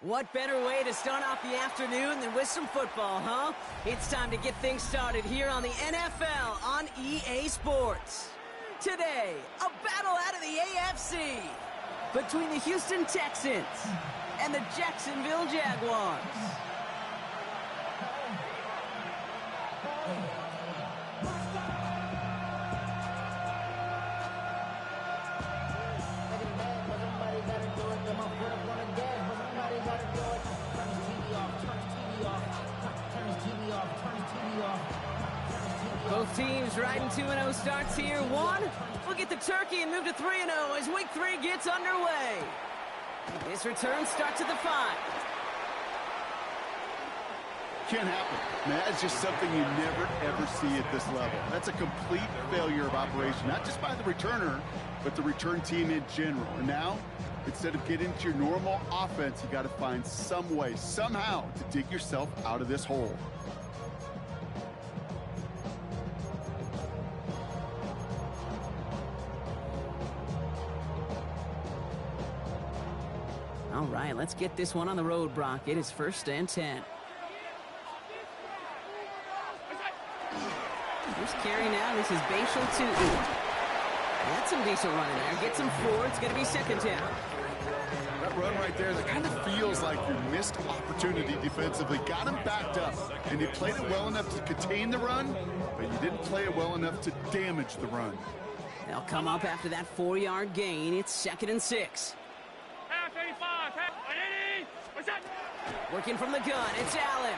What better way to start off the afternoon than with some football, huh? It's time to get things started here on the NFL on EA Sports. Today, a battle out of the AFC between the Houston Texans and the Jacksonville Jaguars. Both teams riding 2-0 starts here. One will get the turkey and move to 3-0 as week 3 gets underway. This return starts at the 5. Can't happen. Man, that's just something you never, ever see at this level. That's a complete failure of operation, not just by the returner, but the return team in general. And now, instead of getting into your normal offense, you got to find some way, somehow, to dig yourself out of this hole. All right, let's get this one on the road, Brock. It is 1st and 10. First carry now. This is Bashal Tutin. That's some decent running there. Gets him 4. It's going to be 2nd down. That run right there, that kind of feels like your missed opportunity defensively. Got him backed up, and you played it well enough to contain the run, but you didn't play it well enough to damage the run. They'll come up after that 4-yard gain. It's 2nd and 6. Working from the gun, it's Allen.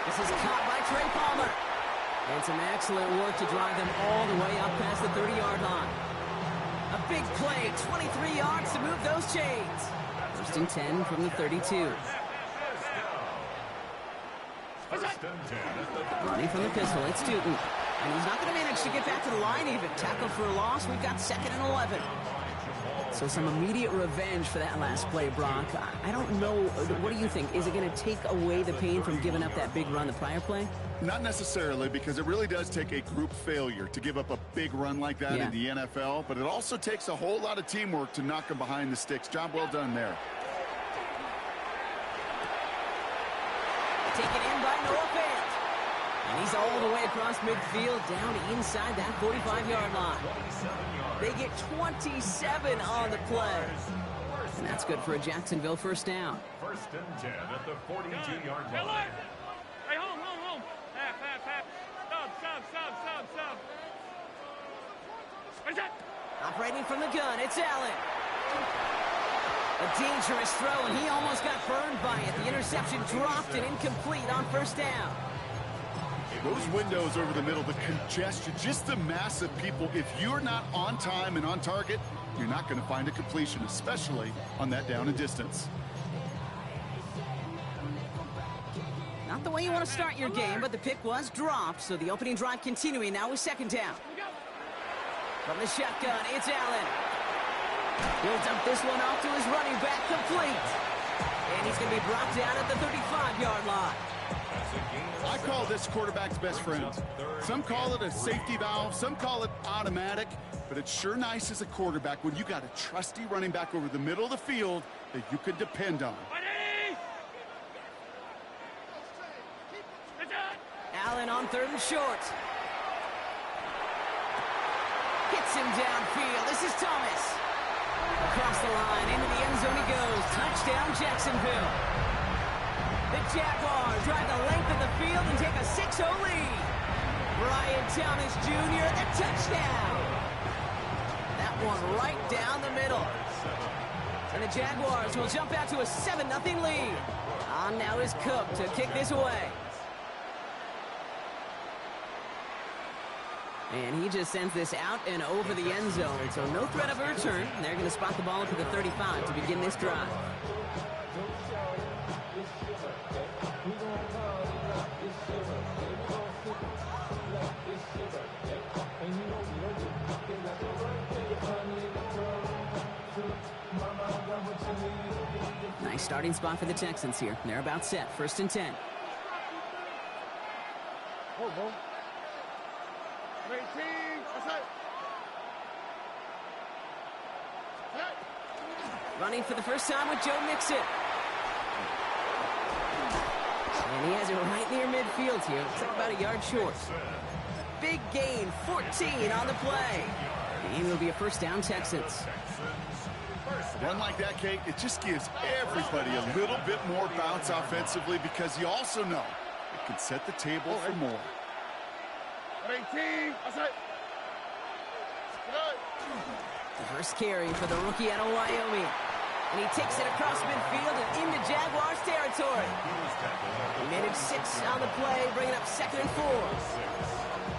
This is caught by Trey Palmer. And some excellent work to drive them all the way up past the 30-yard line. A big play, 23 yards to move those chains. 1st and 10 from the 32. Running from the pistol, it's Tutin. And he's not going to manage to get back to the line even. Tackle for a loss, we've got 2nd and 11. So some immediate revenge for that last play, Brock. I don't know. What do you think? Is it going to take away the pain from giving up that big run the prior play? Not necessarily, because it really does take a group failure to give up a big run like that in the NFL, but it also takes a whole lot of teamwork to knock them behind the sticks. Job well done there. Taken in by Noah Fant. And he's all the way across midfield down inside that 45-yard line. They get 27 on the play. And that's good for a Jacksonville 1st down. 1st and 10 at the 42-yard line. Hey, home. Half. Stop. Operating from the gun, it's Allen. A dangerous throw, and he almost got burned by it. The interception dropped and incomplete on 1st down. Those windows over the middle, the congestion, just the mass of people. If you're not on time and on target, you're not going to find a completion, especially on that down and distance. Not the way you want to start your game, but the pick was dropped, so the opening drive continuing now with 2nd down. From the shotgun, it's Allen. He'll dump this one off to his running back, complete. And he's going to be brought down at the 35-yard line. I call this quarterback's best friend. Some call it a safety valve, some call it automatic, but it's sure nice as a quarterback when you got a trusty running back over the middle of the field that you can depend on. Allen on 3rd and short. Hits him downfield. This is Thomas. Across the line, into the end zone he goes. Touchdown, Jacksonville. The Jaguars drive the length of the field and take a 6-0 lead. Brian Thomas Jr., the touchdown. That one right down the middle. And the Jaguars will jump out to a 7-0 lead. On now is Cook to kick this away. And he just sends this out and over the end zone. So no threat of a return. They're going to spot the ball up to the 35 to begin this drive. Nice starting spot for the Texans here. They're about set. 1st and 10. Running for the first time with Joe Mixon. And he has it right near midfield here. Looks like about a yard short. Big gain, 14 on the play. And it'll be a first down, Texans. Run like that, Kate, it just gives everybody a little bit more bounce offensively because you also know it can set the table for more. 18, The first carry for the rookie out of Wyoming. And he takes it across midfield and into Jaguars territory. He managed 6 on the play, bringing up 2nd and 4.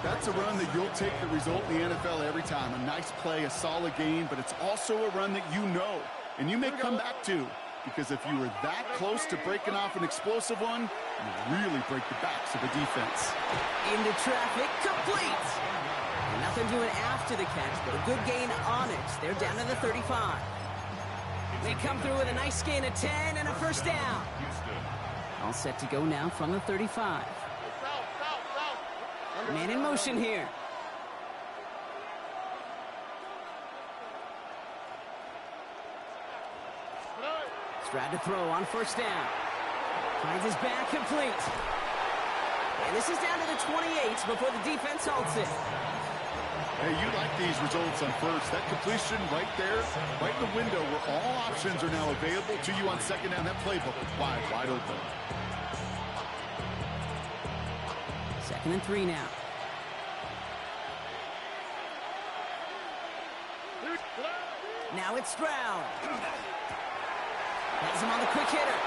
That's a run that you'll take the result in the NFL every time. A nice play, a solid gain, but it's also a run that you know, and you may come back to, because if you were that close to breaking off an explosive one, you really break the backs of a defense. Into traffic, complete. And nothing doing after the catch, but a good gain on it. They're down to the 35. They come through with a nice gain of 10 and a first down. All set to go now from the 35. Man in motion here. Stroud to throw on first down. Finds his back complete. And this is down to the 28 before the defense halts it. Hey, you like these results on first. That completion right there, right in the window where all options are now available to you on second down. That playbook is wide open. 2nd and 3 now. Now it's Stroud. Has him on the quick hitter.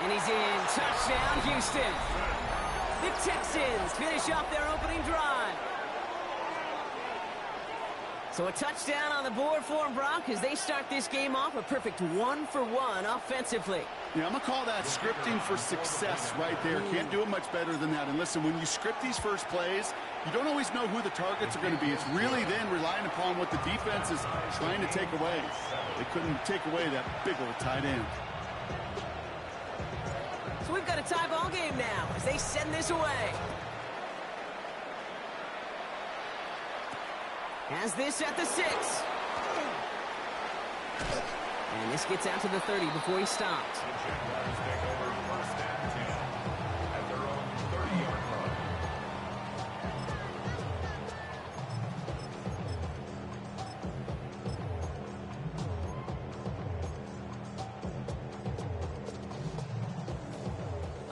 And he's in. Touchdown, Houston. The Texans finish off their opening drive. So a touchdown on the board for them, Brock, as they start this game off a perfect 1-for-1 offensively. Yeah, I'm going to call that scripting for success right there. Can't do it much better than that. And listen, when you script these first plays, you don't always know who the targets are going to be. It's really then relying upon what the defense is trying to take away. They couldn't take away that big old tight end. So we've got a tie ball game now as they send this away. Has this at the 6. And this gets out to the 30 before he stops.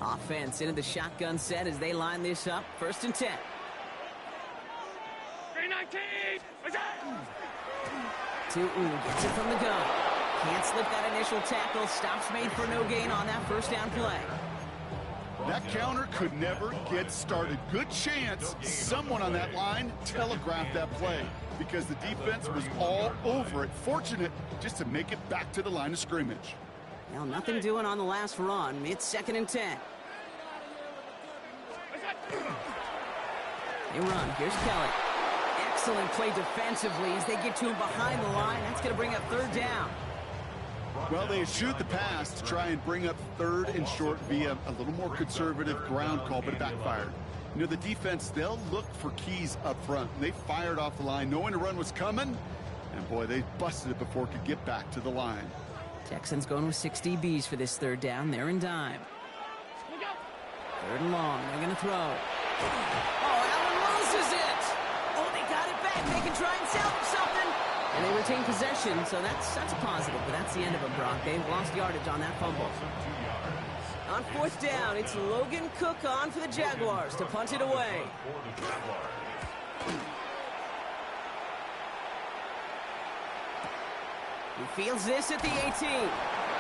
Offense into the shotgun set as they line this up. 1st and 10. 319! Tootin gets it from the gun. Can't slip that initial tackle. Stops made for no gain on that first down play. That counter could never get started. Good chance someone on that line telegraphed that play because the defense was all over it. Fortunate just to make it back to the line of scrimmage. Well, nothing doing on the last run. It's 2nd and 10. They run. Here's Kelly. Excellent play defensively as they get to him behind the line. That's going to bring up 3rd down. Well, they shoot the pass to try and bring up 3rd and short via a little more conservative ground call, but it backfired. You know, the defense, they'll look for keys up front. They fired off the line knowing the run was coming, and boy, they busted it before it could get back to the line. Texans going with 6 DBs for this 3rd down. They're in dime. 3rd and long. They're going to throw. Oh, Allen loses it. Oh, they got it back. They can try and salvage something. And they retain possession, so that's a positive. But that's the end of it, Brock. They've lost yardage on that fumble. On 4th down, it's Logan Cook on for the Jaguars to punt it away. He fields this at the 18.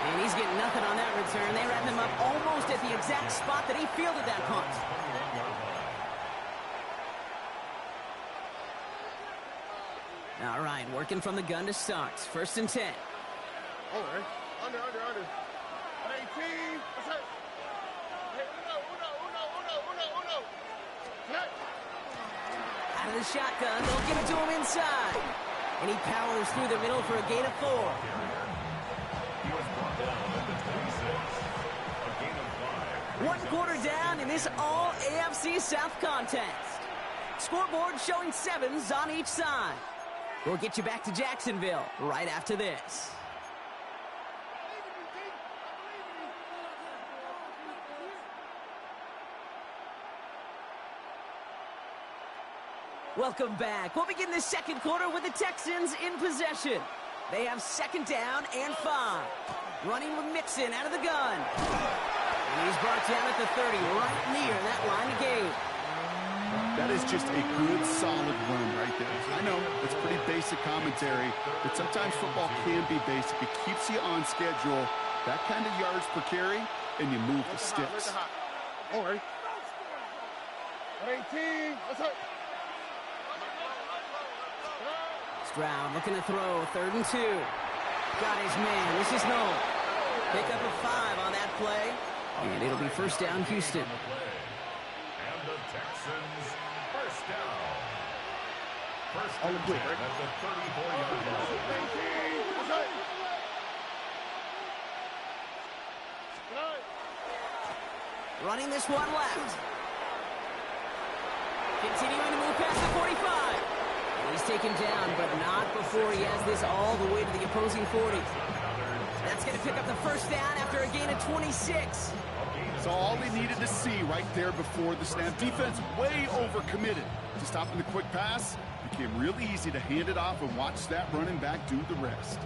And he's getting nothing on that return. They wrap him up almost at the exact spot that he fielded that punt. All right, working from the gun to start. 1st and 10. Under. 18. What's that? Uno. Out of the shotgun, they'll give it to him inside. And he powers through the middle for a gain of 4. One quarter down in this all AFC South contest. Scoreboard showing 7s on each side. We'll get you back to Jacksonville right after this. Welcome back. We'll begin the second quarter with the Texans in possession. They have second down and 5. Running with Mixon out of the gun. And he's brought down at the 30, right near that line of game. That is just a good, solid run right there. I know it's pretty basic commentary, but sometimes football can be basic. It keeps you on schedule, that kind of yards per carry, and you move the sticks. All right. 18. Let's go. Stroud looking to throw, 3rd and 2. Got his man, this is Noel. Pick up a 5 on that play, and it'll be first down, Houston. And the Texans, first down. First On the quick, at the 34-yard line. Running this one left. Continuing to move past the 45. And he's taken down, but not before he has this all the way to the opposing 40. That's going to pick up the first down after a gain of 26. So all he needed to see right there before the snap. Defense way overcommitted to stopping the quick pass. Became really easy to hand it off and watch that running back do the rest.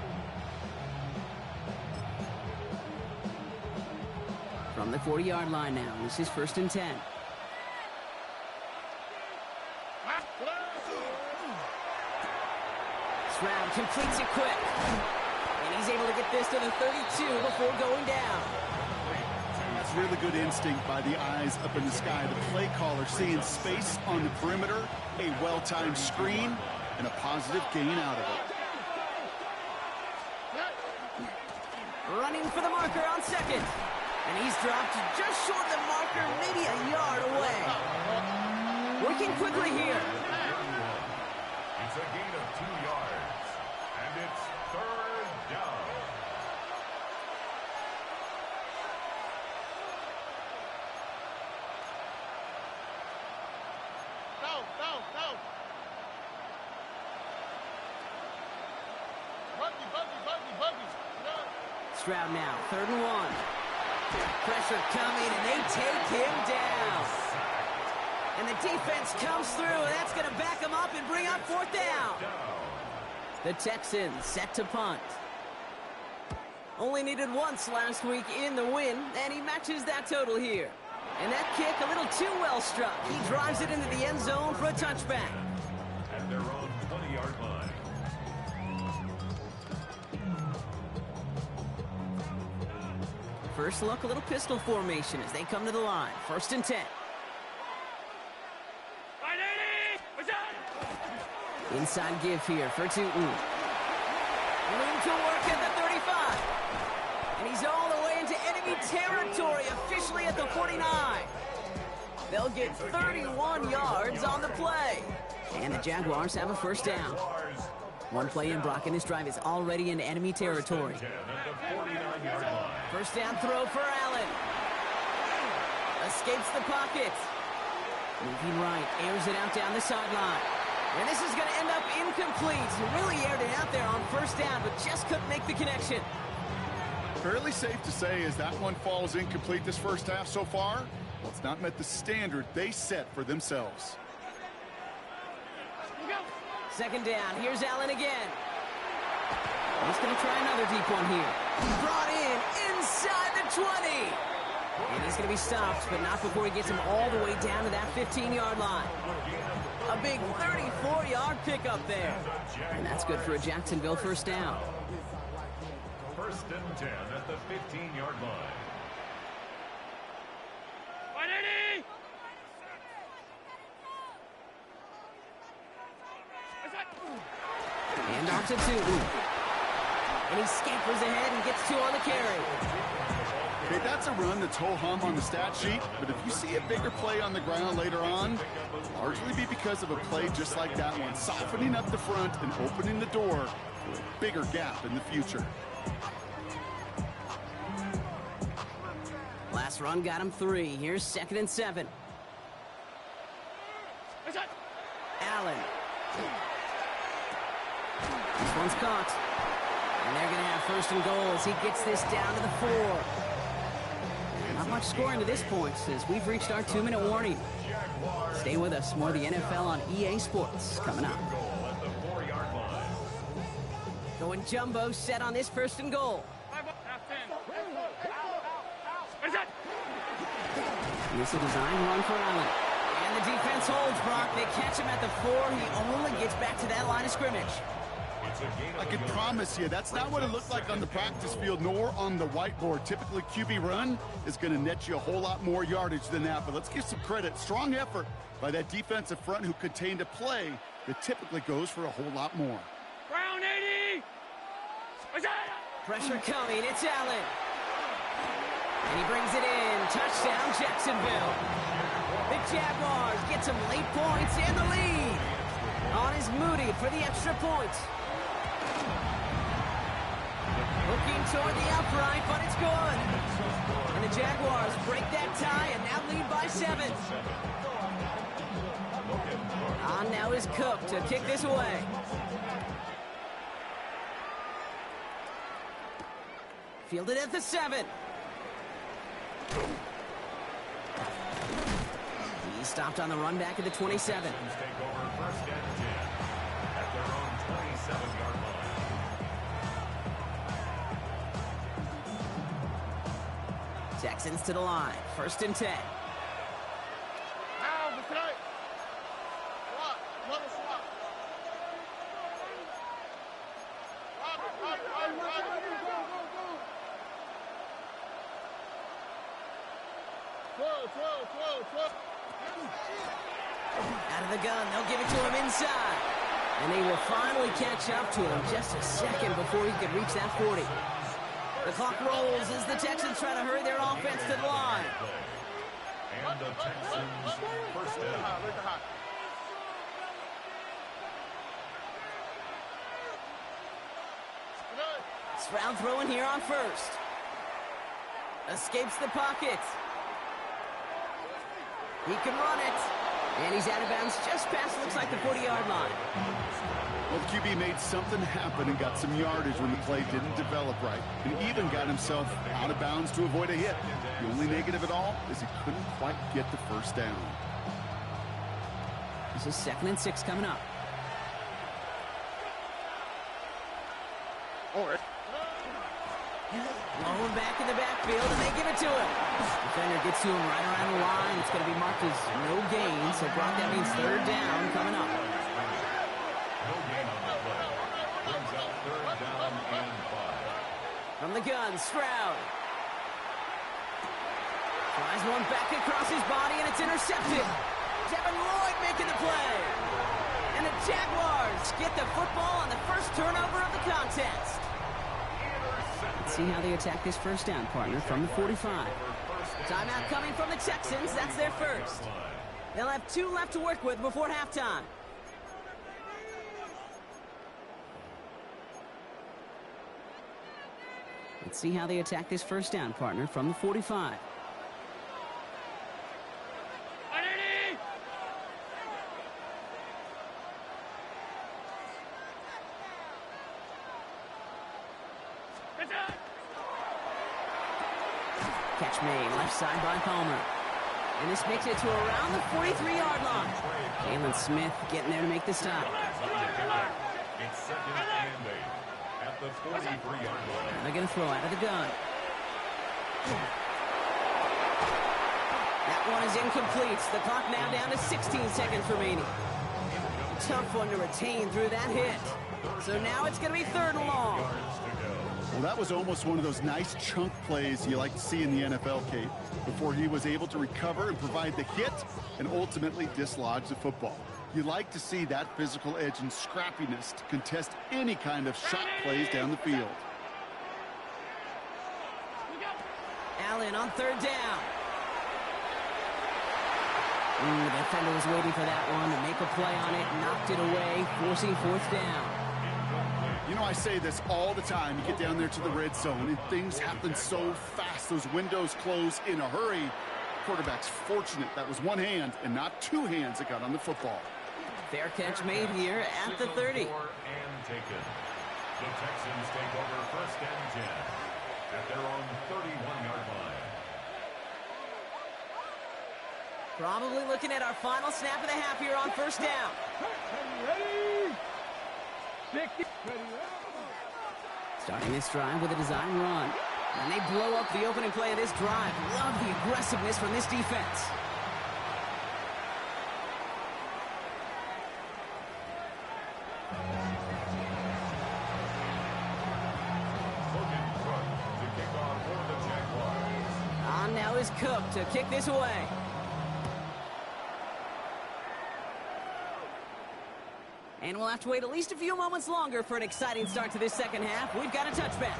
From the 40-yard line now, this is 1st and 10. Stroud completes it quick. And he's able to get this to the 32 before going down. That's really good instinct by the eyes up in the sky. The play caller seeing space on the perimeter, a well-timed screen, and a positive gain out of it. Running for the marker on 2nd. And he's dropped just short of the marker, maybe a yard away. Working quickly here. It's a gain of 2 yards, and it's 3rd down. Down. Buggy. Stroud now, 3rd and 1. Pressure coming, and they take him down. And the defense comes through, and that's going to back him up and bring up 4th down. The Texans set to punt. Only needed once last week in the win, and he matches that total here. And that kick a little too well struck. He drives it into the end zone for a touchback. At their own 20-yard line. First look, a little pistol formation as they come to the line. 1st and 10. Inside give here for Tootin. Room to work at the 35. And he's all the way into enemy territory, officially at the 49. They'll get 31 yards on the play. And the Jaguars have a first down. One play in, Brock, and this drive is already in enemy territory. First down throw for Allen. Escapes the pocket. Moving right, airs it out down the sideline. And this is going to end up incomplete. He really aired it out there on first down, but just couldn't make the connection. Fairly safe to say as that one falls incomplete this first half so far, well, it's not met the standard they set for themselves. Second down, here's Allen again. He's going to try another deep one here. Brought in inside the 20. And he's going to be stopped, but not before he gets him all the way down to that 15-yard line. A big 34-yard pickup there. And that's good for a Jacksonville first down. First and 10 at the 15-yard line. And off to Tootin. And he scampers ahead and gets 2 on the carry. Okay, that's a run that's ho-hum on the stat sheet, but if you see a bigger play on the ground later on, it'll largely be because of a play just like that one, softening up the front and opening the door for a bigger gap in the future. Last run got him 3. Here's 2nd and 7. Allen. This one's caught. And they're going to have 1st and goal as he gets this down to the 4. Not much scoring to this point as we've reached our 2-minute warning. Stay with us. More of the NFL on EA Sports coming up. At the 4-yard line. Going jumbo set on this 1st and goal. Half 10. What's that? This is a design run for Allen. And the defense holds, Brock. They catch him at the 4. He only gets back to that line of scrimmage. I can promise you, that's not what it looked like on the practice field nor on the whiteboard. Typically, QB run is going to net you a whole lot more yardage than that. But let's give some credit. Strong effort by that defensive front who contained a play that typically goes for a whole lot more. Brown 80. What's that? Pressure coming. It's Allen. And he brings it in. Touchdown, Jacksonville. The Jaguars get some late points and the lead. On is Moody for the extra point. Looking toward the upright, but it's good. And the Jaguars break that tie and now lead by 7. On now is Cook to kick this away. Fielded at the 7. He stopped on the run back at the 27. Take over 1st and 10 at their own 27-yard line. Texans to the line. 1st and 10. Now, tonight. Swap. Another swap. Right. Throw. Out of the gun. They'll give it to him inside. And they will finally catch up to him just a second before he could reach that 40. The clock rolls as the Texans try to hurry their offense to the line. And the Texans 1st down. Stroud throwing here on 1st. Escapes the pocket. He can run it. And he's out of bounds just past, looks like, the 40-yard line. Well, the QB made something happen and got some yardage when the play didn't develop right. And even got himself out of bounds to avoid a hit. The only negative at all is he couldn't quite get the 1st down. This is 2nd and 6 coming up. All right. Blowing back in the backfield, and they give it to him. Defender gets to him right around the line. It's going to be marked as no gain, so Brock, that means 3rd down coming up. No gain on the play. Brings up 3rd down and 5. From the gun, Stroud. Tries one back across his body, and it's intercepted. Devin Lloyd making the play. And the Jaguars get the football on the 1st turnover of the contest. Let's see how they attack this 1st down, partner, from the 45. Timeout coming from the Texans. That's their 1st. They'll have 2 left to work with before halftime. Let's see how they attack this 1st down, partner, from the 45. Catch made, left side by Palmer. And this makes it to around the 43-yard line. Jalen Smith getting there to make the stop. It's 2nd and 8 at the 43-yard line. They're going to throw out of the gun. That one is incomplete. The clock now down to 16 seconds remaining. Tough one to retain through that hit. So now it's going to be 3rd and long. Well, that was almost one of those nice chunk plays you like to see in the NFL, Kate, before he was able to recover and provide the hit and ultimately dislodge the football. You like to see that physical edge and scrappiness to contest any kind of shot plays down the field. Allen on 3rd down. The defender was waiting for that one to make a play on it, knocked it away, forcing 4th down. You know, I say this all the time. You get down there to the red zone, and things happen so fast. Those windows close in a hurry. Quarterback's fortunate that was one hand and not 2 hands that got on the football. Fair catch made here at the 30. And taken. The Texans take over 1st and 10 at their own 31-yard line. Probably looking at our final snap of the half here on first down. Starting this drive with a design run. And they blow up the opening play of this drive. Love the aggressiveness from this defense. On now is Cook to kick this away. And we'll have to wait at least a few moments longer for an exciting start to this second half. We've got a touchback.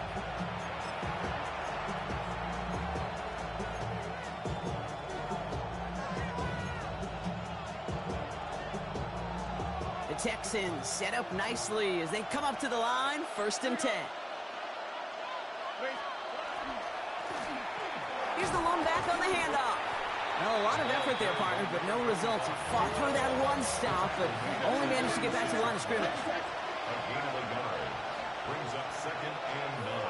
The Texans set up nicely as they come up to the line, 1st and 10. Here's the lone back on the handoff. Well, a lot of effort there, partner, but no results. He fought through that one stop, but only managed to get back to the line of scrimmage. A gain of a yard. Brings up 2nd and 9.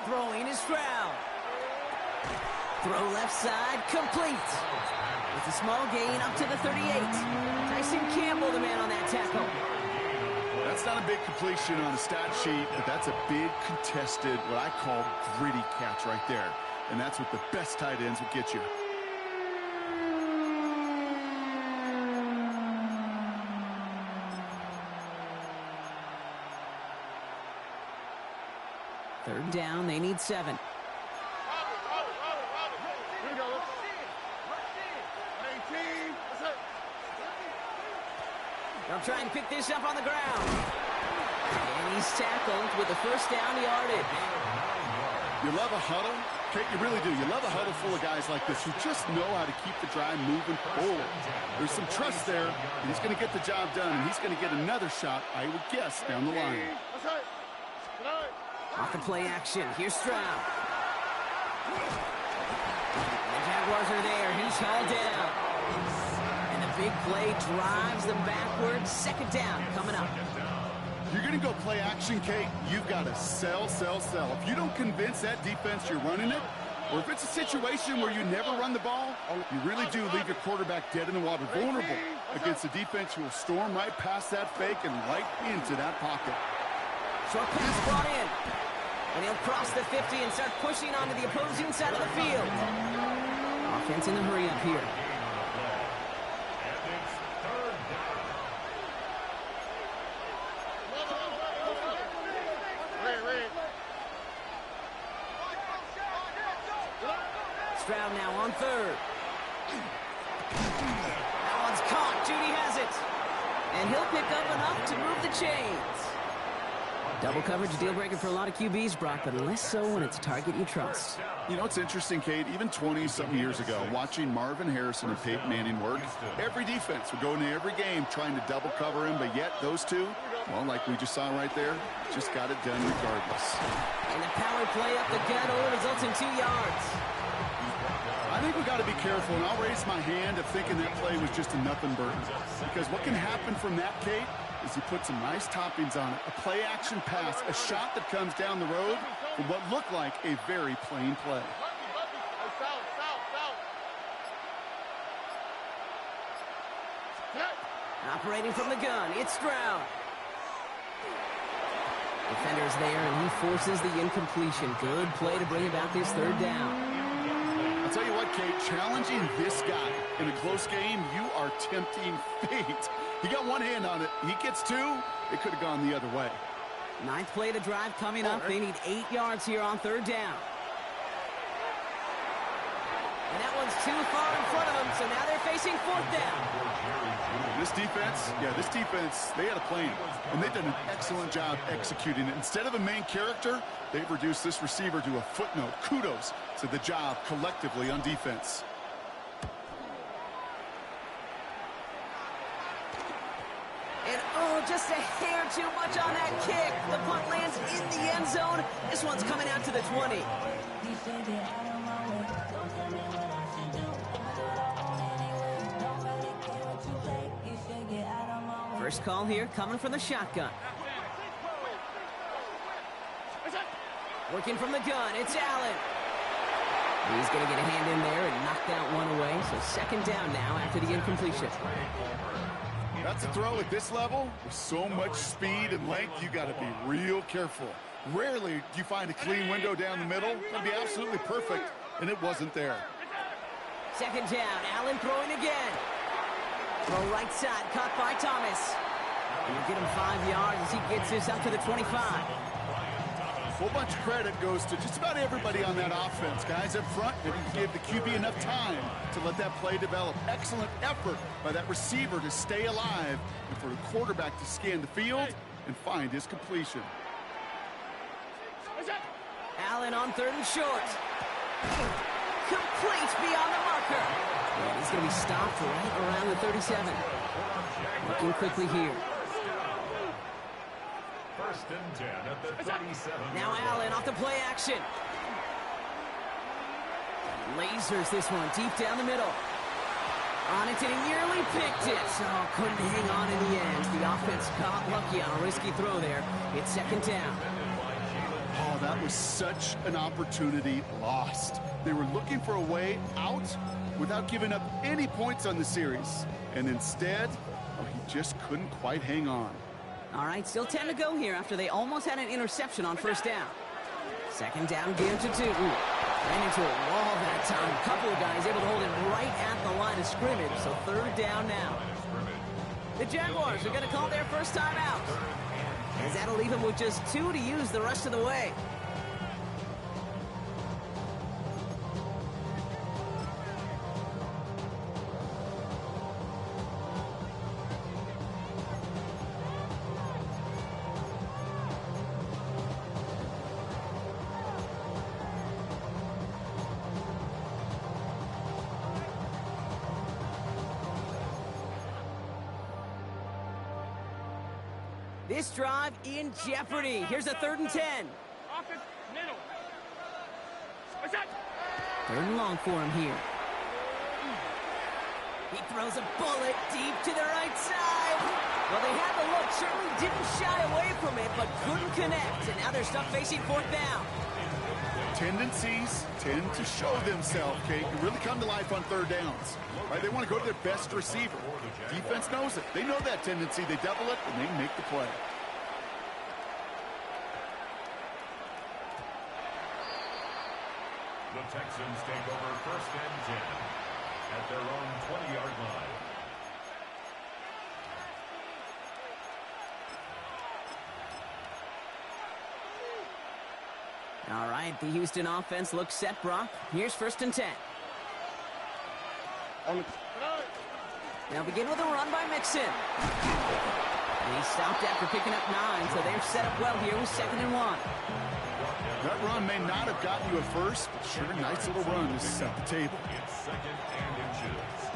Throwing is Stroud. Throw left side, complete. It's a small gain up to the 38. Tyson Campbell, the man on that tackle. That's not a big completion on a stat sheet, but that's a big contested, what I call gritty catch right there. And that's what the best tight ends will get you. Third down, they need 7. They'll try and pick this up on the ground. And he's tackled with the first down yardage. You love a huddle? Kate, you really do. You love a huddle full of guys like this who just know how to keep the drive moving forward. There's some trust there, and he's going to get the job done, and he's going to get another shot, I would guess, down the line. Off the play action, here's Stroud. The Jaguars are there, he's hauled down. And the big play drives them backwards. 2nd down coming up. You're going to go play action, Kate, you've got to sell. If you don't convince that defense you're running it, or if it's a situation where you never run the ball, you really do leave your quarterback dead in the water, vulnerable against a defense who will storm right past that fake and right into that pocket. Short pass brought in. And he'll cross the 50 and start pushing onto the opposing side of the field. Offense in the hurry up here. Stroud now on 3rd. That one's caught. Judy has it. And he'll pick up enough to move the chains. Double coverage, deal breaker for a lot of QBs, Brock, but less so when it's a target you trust. You know, it's interesting, Kate, even 20-something years ago, watching Marvin Harrison and Peyton Manning work, every defense would go into every game trying to double cover him, but yet those two, well, like we just saw right there, just got it done regardless. And the power play up the gut only results in 2 yards. I think we got to be careful, and I'll raise my hand of thinking that play was just a nothing burden. Because what can happen from that, Kate, is he put some nice toppings on it. A play-action pass, a shot that comes down the road from what looked like a very plain play. Operating from the gun, it's Stroud. Defender's there, and he forces the incompletion. Good play to bring about this 3rd down. I'll tell you what, Kate, challenging this guy in a close game, you are tempting fate. He got one hand on it. He gets 2. It could have gone the other way. 9th play of the drive coming up. They need 8 yards here on 3rd down. And that one's too far in front of them, so now they're facing 4th down. This defense, they had a plan, and they've done an excellent job executing it. Instead of a main character, they've reduced this receiver to a footnote. Kudos to the job collectively on defense. And oh, just a hair too much on that kick. The punt lands in the end zone. This one's coming out to the 20. First call here coming from the shotgun. Working from the gun, it's Allen. He's going to get a hand in there and knock that one away. So second down now after the incompletion. That's a throw at this level. With so much speed and length, you got to be real careful. Rarely do you find a clean window down the middle. It'd be absolutely perfect, and it wasn't there. Second down, Allen throwing again. Throw right side, caught by Thomas. And you get him 5 yards as he gets this up to the 25. A whole bunch of credit goes to just about everybody on that offense. Guys up front didn't give the QB enough time to let that play develop. Excellent effort by that receiver to stay alive and for the quarterback to scan the field and find his completion. Allen on third and short. Complete beyond the marker. And he's going to be stopped right around the 37. Looking quickly here. First and 10 at the 37. Now Allen off the play action. Lasers this one deep down the middle. On it, and he nearly picked it. So couldn't hang on in the end. The offense got lucky on a risky throw there. It's second down. Oh, that was such an opportunity lost. They were looking for a way out without giving up any points on the series. And instead, he just couldn't quite hang on. All right, still 10 to go here after they almost had an interception on first down. Second down, give to two. Ran into a wall that time. A couple of guys able to hold him right at the line of scrimmage. So third down now. The Jaguars are going to call their first time out, as that'll leave him with just 2 to use the rest of the way. This drive in jeopardy. Here's a third and 10. Offense, middle. Third and long for him here. He throws a bullet deep to the right side. Well, they had the look, certainly didn't shy away from it, but couldn't connect. And now they're stuck facing fourth down. Tendencies tend to show themselves, Kate, and really come to life on third downs. Right? They want to go to their best receiver. Defense knows it. They know that tendency. They double it, and they make the play. The Texans take over first and 10 at their own 20-yard line. All right, the Houston offense looks set, Brock. Here's first and 10. Now begin with a run by Mixon. And he stopped after picking up 9, so they're set up well here with second and 1. That run may not have gotten you a first, but sure, a nice little run to set the table. It's second and inches.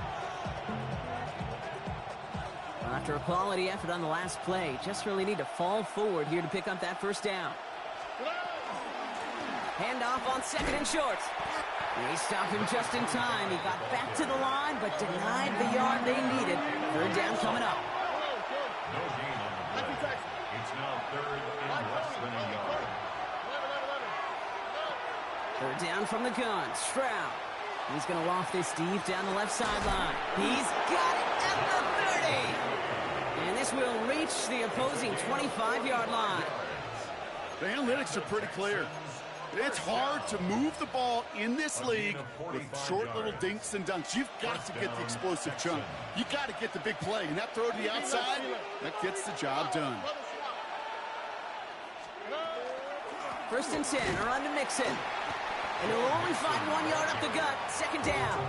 Well, after a quality effort on the last play, just really need to fall forward here to pick up that first down. Handoff on second and short. They stopped him just in time. He got back to the line, but denied the yard they needed. Third down coming up. No gain on the play. It's now third and less than a yard. Third down from the gun. Stroud. He's going to loft this deep down the left sideline. He's got it at the 30. And this will reach the opposing 25-yard line. The analytics are pretty clear. It's hard to move the ball in this league with short little dinks and dunks. You've got to get the explosive chunk. You've got to get the big play. And that throw to the outside, that gets the job done. First and 10, a run to Mixon. And he'll only find 1 yard up the gut. Second down.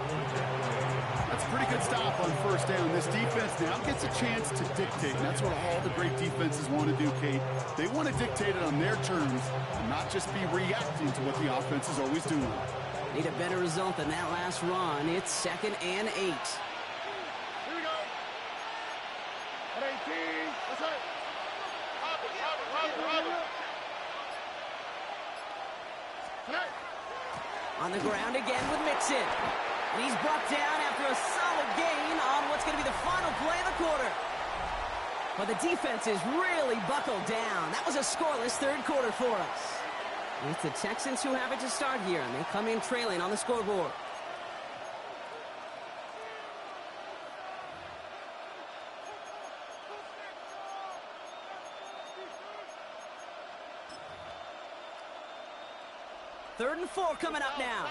That's a pretty good stop on first down. This defense now gets a chance to dictate. And that's what all the great defenses want to do, Kate. They want to dictate it on their terms and not just be reacting to what the offense is always doing. Need a better result than that last run. It's second and 8. Here we go. At 18. That's right. Robert. Connect. On the ground again with Mixon. And he's brought down after a solid gain on what's going to be the final play of the quarter. But the defense is really buckled down. That was a scoreless third quarter for us. It's the Texans who have it to start here, and they come in trailing on the scoreboard. Third and 4 coming up now.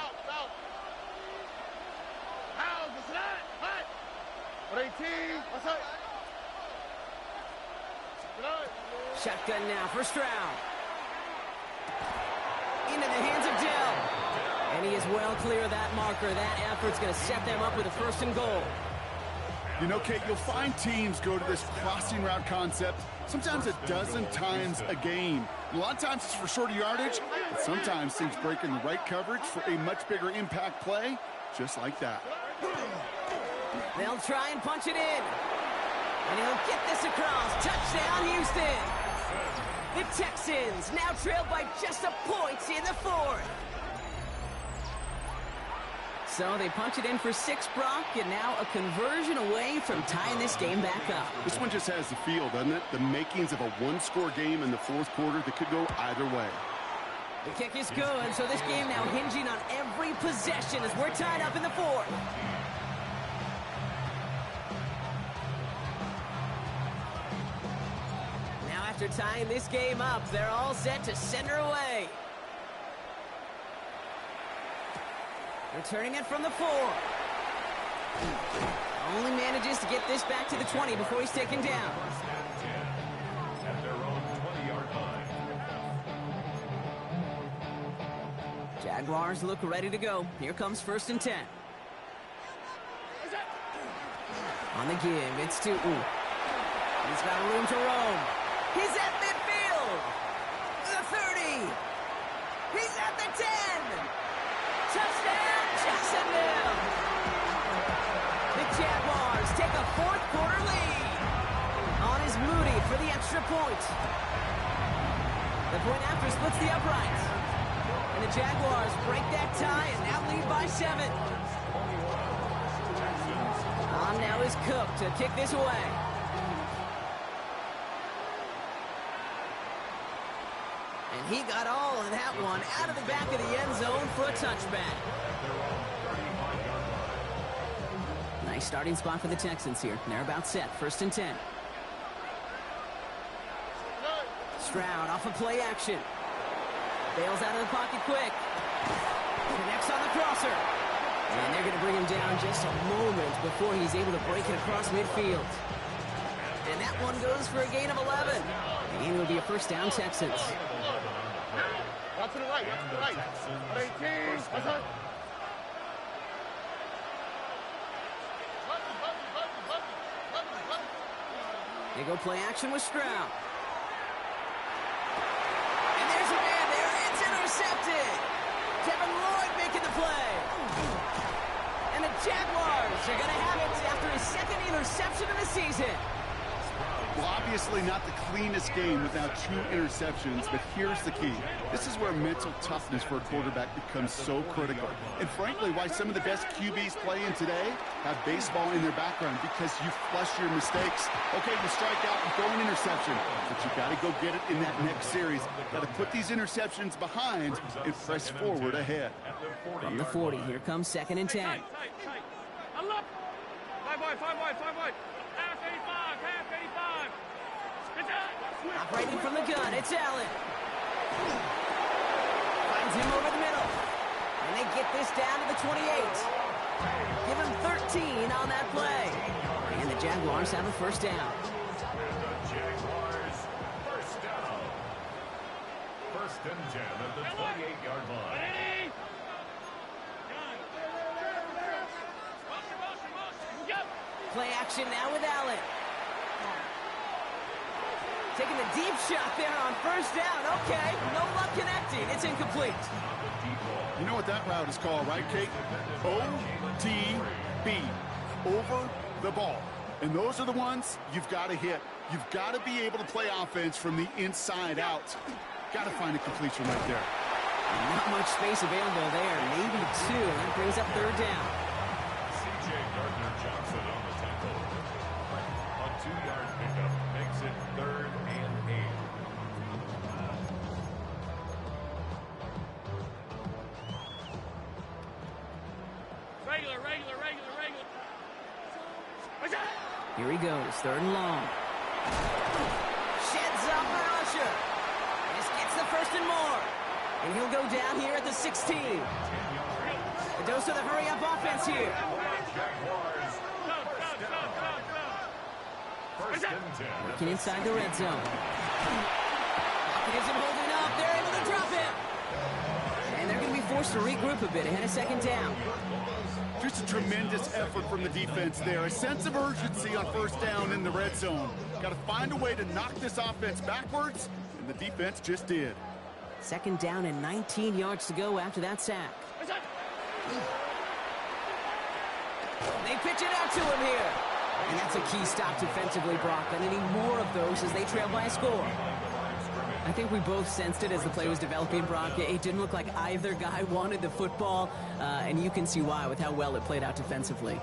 Shotgun now for Stroud. Into the hands of Dell. And he is well clear of that marker. That effort's going to set them up with a first and goal. You know, Kate, you'll find teams go to this crossing route concept sometimes a dozen times a game. A lot of times it's for shorter yardage, but sometimes things break in the right coverage for a much bigger impact play, just like that. They'll try and punch it in. And he'll get this across. Touchdown, Houston. The Texans now trailed by just a point in the fourth. So they punch it in for 6, Brock, and now a conversion away from tying this game back up. This one just has the feel, doesn't it? The makings of a one-score game in the fourth quarter that could go either way. The kick is good, so this game now hinging on every possession as we're tied up in the fourth. Now after tying this game up, they're all set to send her away. Returning it from the 4. Only manages to get this back to the 20 before he's taken down. At their own 20-yard line. Jaguars look ready to go. Here comes 1st and 10. On the give, it's to He's got room to roam. He's at midfield. The 30. He's at the 10. Touchdown, Jacksonville. The Jaguars take a fourth quarter lead. On is Moody for the extra point. The point after splits the uprights. And the Jaguars break that tie and now lead by 7. On now is Cook to kick this away. And he got all of that one out of the back of the end zone for a touchback. Nice starting spot for the Texans here. They're about set. 1st and 10. Stroud off of play action. Bails out of the pocket quick. Connects on the crosser. And they're going to bring him down just a moment before he's able to break it across midfield. And that one goes for a gain of 11. And it'll be a first down, Texans. Out to the right, out to the right. 18, that's it. They go play action with Stroud. And there's a man there. It's intercepted. Kevin Lloyd making the play. And the Jaguars are going to have it after his second interception of the season. Well, obviously not the cleanest game without 2 interceptions, but here's the key. This is where mental toughness for a quarterback becomes so critical. And frankly, why some of the best QBs playing today have baseball in their background, because you flush your mistakes. Okay, you strike out and throw an interception, but you got to go get it in that next series. Got to put these interceptions behind and press forward ahead. From the 40, here comes 2nd and 10. Tight. I love. 5 wide. Half 85. It's out. Operating from the gun, it's Allen. Finds him over the middle. And they get this down to the 28. Give him 13 on that play. And the Jaguars have a first down. The Jaguars, first down. 1st and 10 at the 28-yard line. Ready? Yep. Play action now with Allen. Taking the deep shot there on first down. Okay, no luck connecting. It's incomplete. You know what that route is called, right, Kate? OTB, over the ball. And those are the ones you've got to hit. You've got to be able to play offense from the inside out. Got to find a completion right there. Not much space available there. Maybe 2. That brings up 3rd down. C.J. Gardner-Johnson on the tackle. A 2-yard pickup makes it 3rd and 8. Regular. Here he goes, 3rd and long. Sheds up for Usher. This gets the 1st and more. And he'll go down here at the 16. The dose of the hurry-up offense here. Jaguars. First and 10. Working inside the red zone. Pocket isn't holding up. They're able to drop him. And they're going to be forced to regroup a bit ahead of 2nd down. Just a tremendous effort from the defense there. A sense of urgency on 1st down in the red zone. Got to find a way to knock this offense backwards, and the defense just did. 2nd down and 19 yards to go after that sack. They pitch it out to him here. And that's a key stop defensively, Brock. And any more of those as they trail by a score. I think we both sensed it as the play was developing, Brock. It didn't look like either guy wanted the football, and you can see why with how well it played out defensively.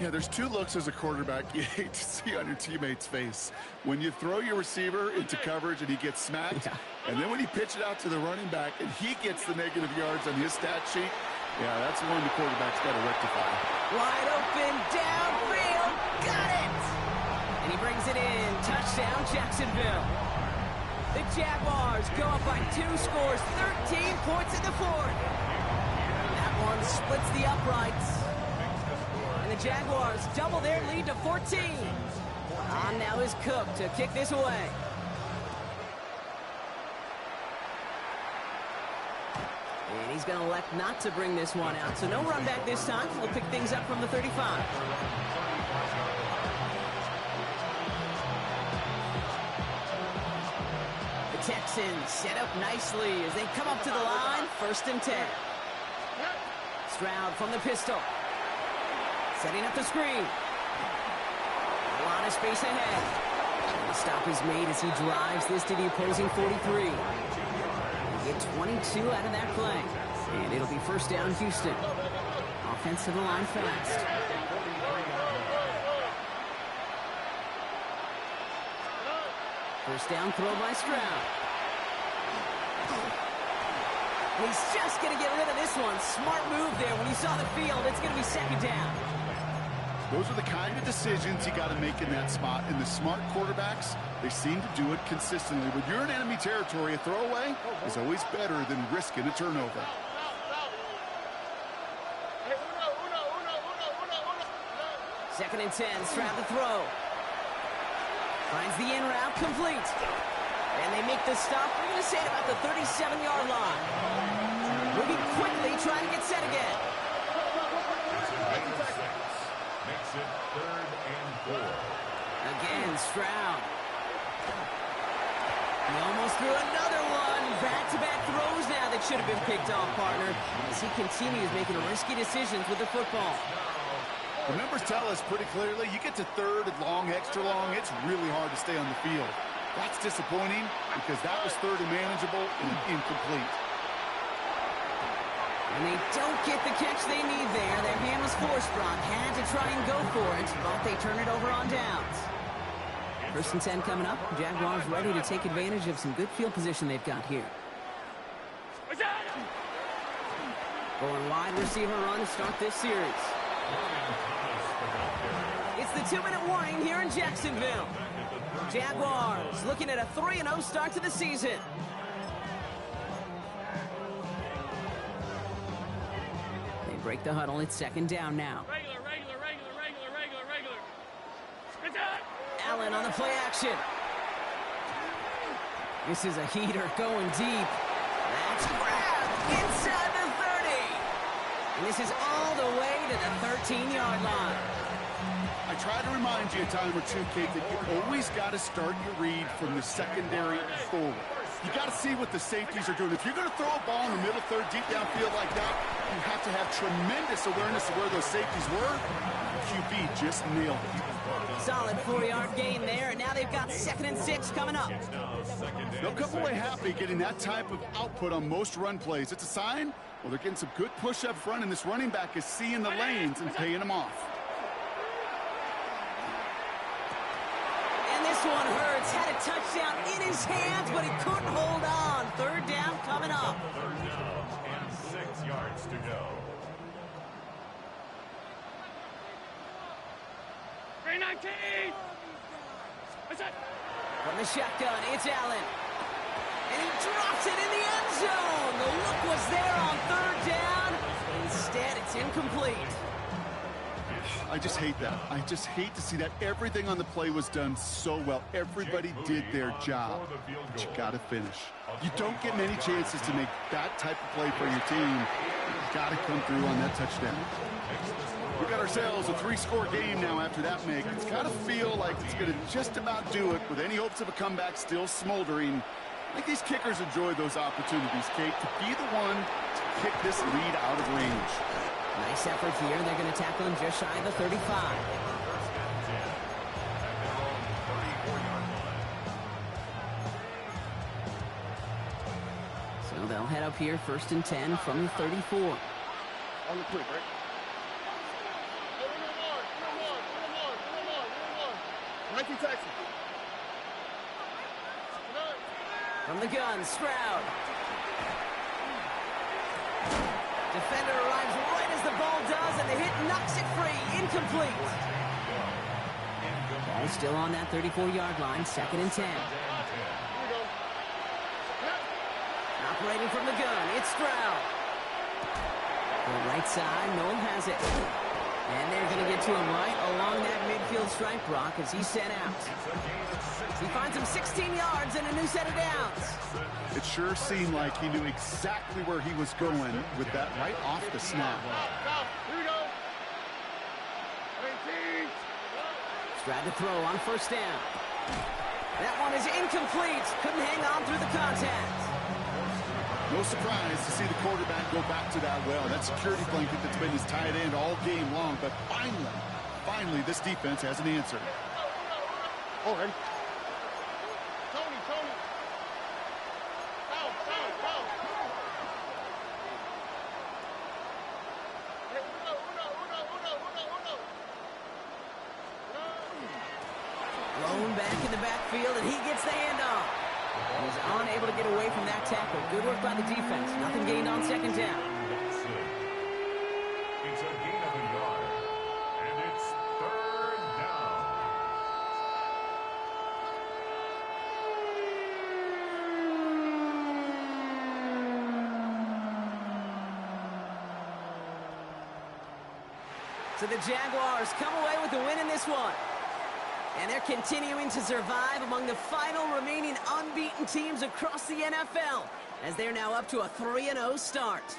Yeah, there's 2 looks as a quarterback you hate to see on your teammate's face. When you throw your receiver into coverage and he gets smacked, and then when you pitch it out to the running back and he gets the negative yards on his stat sheet, yeah, that's one the quarterback's got to rectify. Wide open, downfield, got it! And he brings it in, touchdown Jacksonville. The Jaguars go up by 2 scores, 13 points in the 4th. That one splits the uprights. And the Jaguars double their lead to 14. On now is Cook to kick this away. And he's going to elect not to bring this one out. So no run back this time. We'll pick things up from the 35. The Texans set up nicely as they come up to the line. 1st and 10. Stroud from the pistol. Setting up the screen. A lot of space ahead. The stop is made as he drives this to the opposing 43. Get 22 out of that play. And it'll be 1st down Houston. Offense to the line fast. First down throw by Stroud. He's just going to get rid of this one. Smart move there when he saw the field. It's going to be 2nd down. Those are the kind of decisions you got to make in that spot. And the smart quarterbacks, they seem to do it consistently. When you're in enemy territory, a throwaway is always better than risking a turnover. Second and 10, Stroud to throw. Finds the in route complete. And they make the stop, we're going to say, at about the 37-yard line. Moving quickly, trying to get set again. Makes it 3rd and 4. Again, Stroud. He almost threw another one. Back-to-back throws now that should have been picked off, partner, as he continues making risky decisions with the football. The numbers tell us pretty clearly, you get to 3rd and long, extra long, it's really hard to stay on the field. That's disappointing because that was 3rd and manageable and incomplete. And they don't get the catch they need there. Their hand was forced, Brock. Had to try and go for it, but they turn it over on downs. 1st and 10 coming up. Jaguars ready to take advantage of some good field position they've got here. Going wide receiver run to start this series. It's the 2-minute warning here in Jacksonville. Jaguars looking at a 3-0 start to the season. They break the huddle. It's 2nd down now. Regular. Allen on the play action. This is a heater going deep. That's grabbed inside the 30. And this is all the way to the 13-yard line. I try to remind you a time or two, Kate, that you always got to start your read from the secondary forward. You got to see what the safeties are doing. If you're going to throw a ball in the middle third, deep downfield like that, you have to have tremendous awareness of where those safeties were. QB just nailed it. Solid 4-yard gain there, and now they've got 2nd and 6 coming up. They'll come away happy getting that type of output on most run plays. It's a sign, well, they're getting some good push up front, and this running back is seeing the lanes and paying them off. one hurts. Had a touchdown in his hands, but he couldn't hold on. Third down coming up. Third down and 6 yards to go. 319. What's that? From the shotgun, it's Allen. And he drops it in the end zone. The look was there on third down. Instead, it's incomplete. I just hate that. I just hate to see that. Everything on the play was done so well. Everybody did their job. But you got to finish. You don't get many chances to make that type of play for your team. You got to come through on that touchdown. We got ourselves a 3-score game now after that make. It's got to feel like it's going to just about do it with any hopes of a comeback still smoldering. I think these kickers enjoy those opportunities, Kate, to be the one to kick this lead out of range. Nice effort here. They're going to tackle him just shy of the 35. So they'll head up here, 1st and 10 from the 34. On the quick, right? Mikey Texas. From the gun, Stroud. Defender arrives right as the ball does, and the hit knocks it free. Incomplete. Ball still on that 34-yard line, 2nd and 10. Operating from the gun, it's Stroud. The right side, Noel has it. And they're going to get to him right along that midfield stripe, Brock, as he's sent out. He finds him 16 yards and a new set of downs. It sure seemed like he knew exactly where he was going with that right off the snap. Here we go. 18. Stroud to throw on 1st down. That one is incomplete. Couldn't hang on through the contact. No surprise to see the quarterback go back to that well. That security blanket that's been his tight end all game long. But finally, this defense has an answer. All right. Tony. Foul. Hey, uno. Blown back in the backfield, and he ges the handoff. He's unable to get away from that tackle. Good work by the defense. Nothing gained on 2nd down. It's a gain of a yard, and it's 3rd down. So the Jaguars come away with the win in this one. And they're continuing to survive among the final remaining unbeaten teams across the NFL, as they're now up to a 3-0 start.